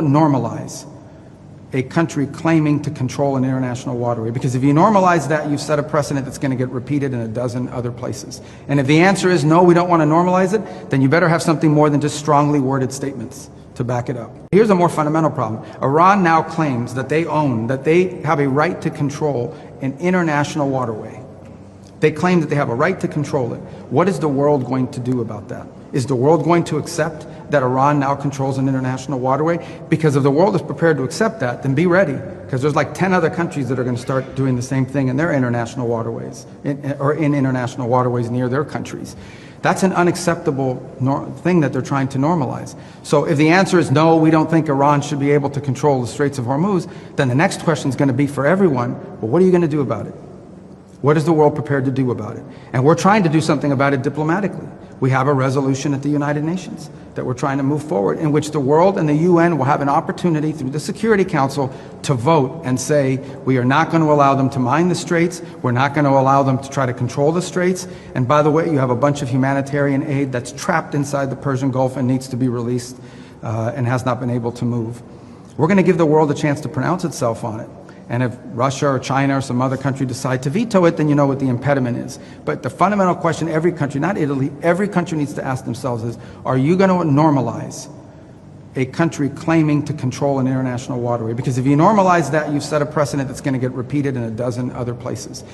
normalize a country claiming to control an international waterway? Because if you normalize that, you've set a precedent that's going to get repeated in a dozen other places. And if the answer is no, we don't want to normalize it, then you better have something more than just strongly worded statements to back it up. Here's a more fundamental problem. Iran now claims that they have a right to control an international waterway. They claim that they have a right to control it. What is the world going to do about that? Is the world going to accept that Iran now controls an international waterway? Because if the world is prepared to accept that, then be ready, because there's like 10 other countries that are going to start doing the same thing in their international waterways, or in international waterways near their countries. That's an unacceptable thing that they're trying to normalize. So if the answer is no, we don't think Iran should be able to control the Straits of Hormuz, then the next question is going to be for everyone, well, what are you going to do about it? What is the world prepared to do about it? And we're trying to do something about it diplomatically. We have a resolution at the United Nations that we're trying to move forward, in which the world and the UN will have an opportunity through the Security Council to vote and say, we are not going to allow them to mine the straits, we're not going to allow them to try to control the straits, and by the way, you have a bunch of humanitarian aid that's trapped inside the Persian Gulf and needs to be released and has not been able to move. We're going to give the world a chance to pronounce itself on it. And if Russia or China or some other country decide to veto it, then you know what the impediment is. But the fundamental question every country, not Italy, every country needs to ask themselves is, are you going to normalize a country claiming to control an international waterway? Because if you normalize that, you've set a precedent that's going to get repeated in a dozen other places.